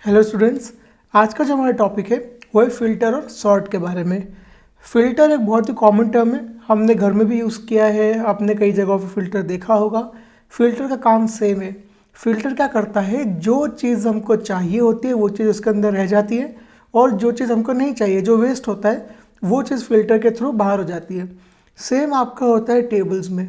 Hello students, आज का जो हमारा टॉपिक है वो है फ़िल्टर और सॉर्ट के बारे में। फ़िल्टर एक बहुत ही कॉमन टर्म है, हमने घर में भी यूज़ किया है, आपने कई जगहों पे फ़िल्टर देखा होगा। फ़िल्टर का काम सेम है। फ़िल्टर क्या करता है, जो चीज़ हमको चाहिए होती है वो चीज़ उसके अंदर रह जाती है, और जो चीज़ हमको नहीं चाहिए, जो वेस्ट होता है, वो चीज़ फ़िल्टर के थ्रू बाहर हो जाती है। सेम आपका होता है टेबल्स में।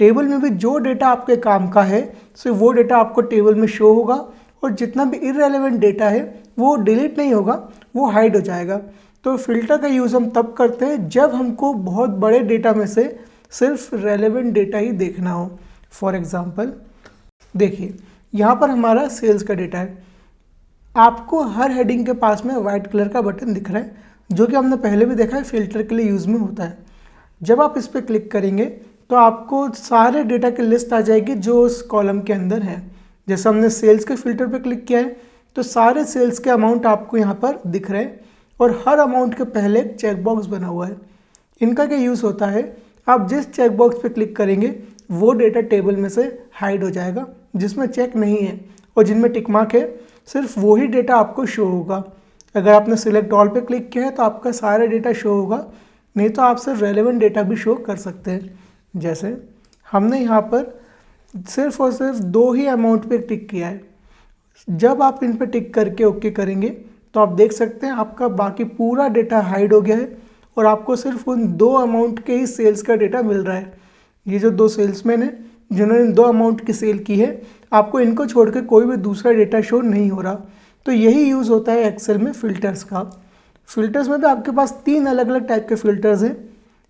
टेबल में भी जो डेटा आपके काम का है, सिर्फ वो डेटा आपको टेबल में शो होगा, और जितना भी इररेलेवेंट डेटा है वो डिलीट नहीं होगा, वो हाइड हो जाएगा। तो फ़िल्टर का यूज़ हम तब करते हैं जब हमको बहुत बड़े डेटा में से सिर्फ रेलेवेंट डेटा ही देखना हो। फॉर एग्ज़ाम्पल देखिए, यहाँ पर हमारा सेल्स का डेटा है। आपको हर हेडिंग के पास में वाइट कलर का बटन दिख रहा है, जो कि हमने पहले भी देखा है फ़िल्टर के लिए यूज़ में होता है। जब आप इस पर क्लिक करेंगे तो आपको सारे डेटा की लिस्ट आ जाएगी जो उस कॉलम के अंदर है। जैसे हमने सेल्स के फ़िल्टर पे क्लिक किया है तो सारे सेल्स के अमाउंट आपको यहाँ पर दिख रहे हैं, और हर अमाउंट के पहले एक चेक बॉक्स बना हुआ है। इनका क्या यूज़ होता है, आप जिस चेक बॉक्स पे क्लिक करेंगे वो डेटा टेबल में से हाइड हो जाएगा, जिसमें चेक नहीं है, और जिनमें टिक मार्क है सिर्फ वही डेटा आपको शो होगा। अगर आपने सिलेक्ट ऑल पे क्लिक किया है तो आपका सारा डेटा शो होगा, नहीं तो आप सिर्फ रेलेवेंट डेटा भी शो कर सकते हैं। जैसे हमने यहाँ पर सिर्फ और सिर्फ 2 ही अमाउंट पे टिक किया है। जब आप इन पे टिक करके ओके करेंगे तो आप देख सकते हैं आपका बाकी पूरा डेटा हाइड हो गया है, और आपको सिर्फ उन 2 अमाउंट के ही सेल्स का डेटा मिल रहा है। ये जो 2 सेल्समैन हैं जिन्होंने 2 अमाउंट की सेल की है, आपको इनको छोड़ के कोई भी दूसरा डेटा शो नहीं हो रहा। तो यही यूज़ होता है एक्सेल में फ़िल्टर्स का। फ़िल्टर्स में भी आपके पास 3 अलग अलग टाइप के फ़िल्टर्स हैं।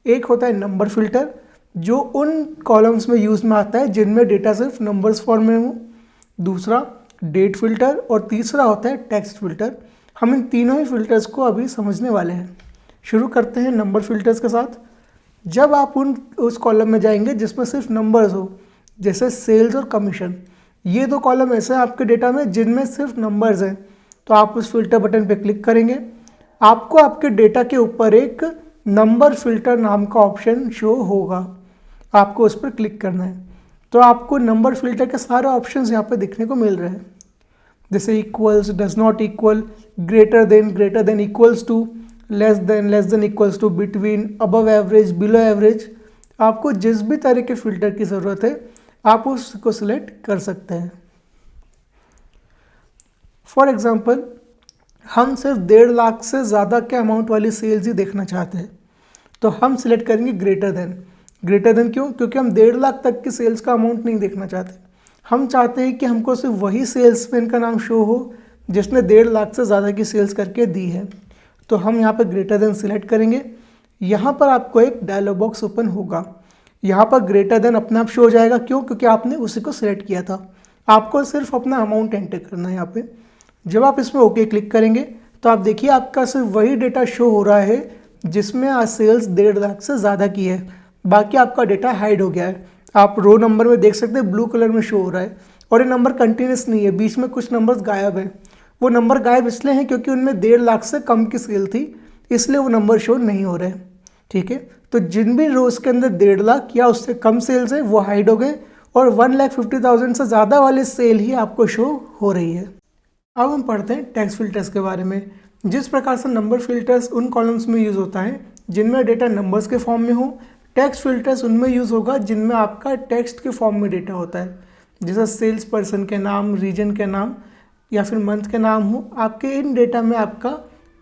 एक होता है नंबर फ़िल्टर, जो उन कॉलम्स में यूज़ में आता है जिनमें डेटा सिर्फ नंबर्स फॉर्म में हो। दूसरा डेट फ़िल्टर, और तीसरा होता है टेक्स्ट फ़िल्टर। हम इन तीनों ही फ़िल्टर्स को अभी समझने वाले हैं। शुरू करते हैं नंबर फ़िल्टर्स के साथ। जब आप उस कॉलम में जाएंगे जिसमें सिर्फ नंबर्स हो, जैसे सेल्स और कमीशन, ये 2 कॉलम ऐसे हैं आपके डेटा में जिनमें सिर्फ नंबर्स हैं, तो आप उस फिल्टर बटन पे क्लिक करेंगे। आपको आपके डेटा के ऊपर एक नंबर फ़िल्टर नाम का ऑप्शन शो होगा, आपको उस पर क्लिक करना है। तो आपको नंबर फ़िल्टर के सारे ऑप्शंस यहाँ पे दिखने को मिल रहे हैं, जैसे equals, does not equal, greater than equals to, less than equals to, between, above average, below average. आपको जिस भी तरह के फ़िल्टर की ज़रूरत है आप उसको सिलेक्ट कर सकते हैं। फॉर एग्ज़ाम्पल हम सिर्फ 1.5 लाख से ज़्यादा के अमाउंट वाली सेल्स ही देखना चाहते हैं, तो हम सिलेक्ट करेंगे ग्रेटर देन क्यों? क्योंकि हम 1.5 लाख तक की सेल्स का अमाउंट नहीं देखना चाहते। हम चाहते हैं कि हमको सिर्फ वही सेल्समैन का नाम शो हो जिसने 1.5 लाख से ज़्यादा की सेल्स करके दी है। तो हम यहाँ पर ग्रेटर देन सिलेक्ट करेंगे। यहाँ पर आपको एक डायलॉग बॉक्स ओपन होगा। यहाँ पर ग्रेटर देन अपने आप शो हो जाएगा, क्यों? क्योंकि आपने उसी को सिलेक्ट किया था। आपको सिर्फ अपना अमाउंट एंटर करना है यहाँ पे। जब आप इसमें ओके क्लिक करेंगे तो आप देखिए आपका सिर्फ वही डेटा शो हो रहा है जिसमें आज सेल्स 1.5 लाख से ज़्यादा की है, बाकी आपका डेटा हाइड हो गया है। आप रो नंबर में देख सकते हैं ब्लू कलर में शो हो रहा है, और ये नंबर कंटिन्यूस नहीं है, बीच में कुछ नंबर्स गायब हैं। वो नंबर गायब इसलिए हैं क्योंकि उनमें 1.5 लाख से कम की सेल थी, इसलिए वो नंबर शो नहीं हो रहे। ठीक है, तो जिन भी रोज के अंदर 1.5 लाख या उससे कम सेल्स है वो हाइड हो गए, और 1,50,000 से ज़्यादा वाली सेल ही आपको शो हो रही है। अब हम पढ़ते हैं टेक्स्ट फिल्टर्स के बारे में। जिस प्रकार से नंबर फिल्टर्स उन कॉलम्स में यूज़ होता है जिनमें डेटा नंबर्स के फॉर्म में हो, टेक्स्ट फिल्टर्स उनमें यूज़ होगा जिनमें आपका टेक्स्ट के फॉर्म में डेटा होता है। जैसे सेल्स पर्सन के नाम, रीजन के नाम, या फिर मंथ के नाम हो, आपके इन डेटा में आपका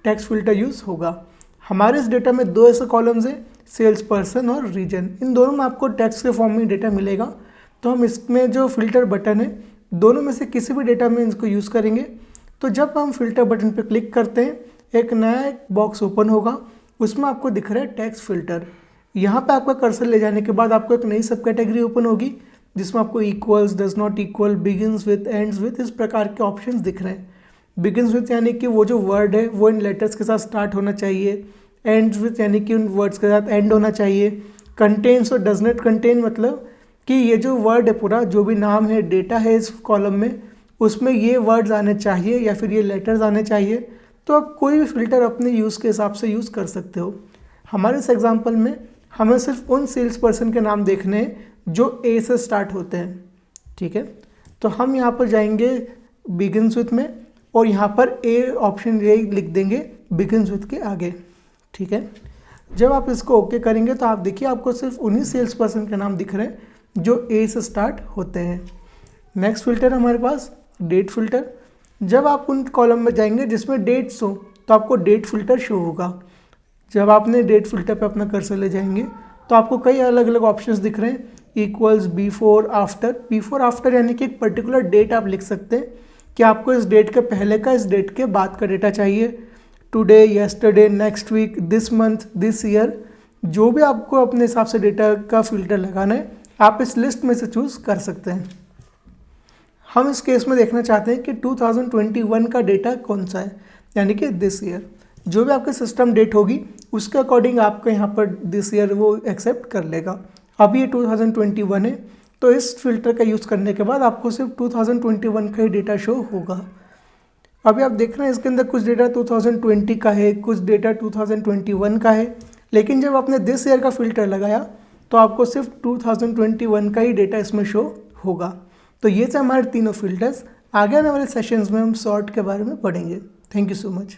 टेक्स्ट फिल्टर यूज़ होगा। हमारे इस डेटा में 2 ऐसे कॉलम्स हैं, सेल्स पर्सन और रीजन। इन दोनों में आपको टेक्स्ट के फॉर्म में डेटा मिलेगा। तो हम इसमें जो फिल्टर बटन है, दोनों में से किसी भी डेटा में इसको यूज़ करेंगे। तो जब हम फिल्टर बटन पर क्लिक करते हैं, एक नया बॉक्स ओपन होगा, उसमें आपको दिख रहा है टेक्स्ट फिल्टर। यहाँ पे आपका कर्सर ले जाने के बाद आपको एक नई सब कैटेगरी ओपन होगी जिसमें आपको equals, does not equal, begins with, ends with, इस प्रकार के ऑप्शंस दिख रहे हैं। बिगिंस विथ यानी कि वो जो वर्ड है वो इन लेटर्स के साथ स्टार्ट होना चाहिए। एंड्स विथ यानी कि उन वर्ड्स के साथ एंड होना चाहिए। कंटेन्स और डज नॉट कंटेन मतलब कि ये जो वर्ड है, पूरा जो भी नाम है, डेटा है इस कॉलम में, उसमें ये वर्ड्स आने चाहिए या फिर ये लेटर्स आने चाहिए। तो आप कोई भी फ़िल्टर अपने यूज़ के हिसाब से यूज़ कर सकते हो। हमारे इस एग्जांपल में हमें सिर्फ उन सेल्स पर्सन के नाम देखने हैं जो ए से स्टार्ट होते हैं। ठीक है, तो हम यहाँ पर जाएंगे बिगिंस विथ में, और यहाँ पर ऑप्शन ए लिख देंगे बिगिन्स विथ के आगे। ठीक है, जब आप इसको ओके करेंगे तो आप देखिए आपको सिर्फ उन्हीं सेल्स पर्सन के नाम दिख रहे हैं जो ए से स्टार्ट होते हैं। नेक्स्ट फिल्टर हमारे पास डेट फिल्टर। जब आप उन कॉलम में जाएंगे जिसमें डेट्स हो तो आपको डेट फिल्टर शो होगा। जब आपने डेट फिल्टर पे अपना कर्सर ले जाएंगे तो आपको कई अलग अलग ऑप्शंस दिख रहे हैं, equals, before, after. Before after यानी कि एक पर्टिकुलर डेट आप लिख सकते हैं कि आपको इस डेट के पहले का, इस डेट के बाद का डेटा चाहिए। Today, yesterday, next week, this month, this year, जो भी आपको अपने हिसाब से डेटा का फिल्टर लगाना है आप इस लिस्ट में से चूज़ कर सकते हैं। हम इस केस में देखना चाहते हैं कि 2021 का डेटा कौन सा है, यानी कि दिस ईयर। जो भी आपके सिस्टम डेट होगी उसके अकॉर्डिंग आपको यहाँ पर दिस ईयर वो एक्सेप्ट कर लेगा। अभी ये 2021 है तो इस फिल्टर का यूज़ करने के बाद आपको सिर्फ 2021 का ही डेटा शो होगा। अभी आप देख रहे हैं इसके अंदर कुछ डेटा 2020 का है, कुछ डेटा 2021 का है, लेकिन जब आपने दिस ईयर का फिल्टर लगाया तो आपको सिर्फ 2021 का ही डेटा इसमें शो होगा। तो ये थे हमारे तीनों फिल्टर्स। आगे आने वाले सेशंस में हम सॉर्ट के बारे में पढ़ेंगे। Thank you so much.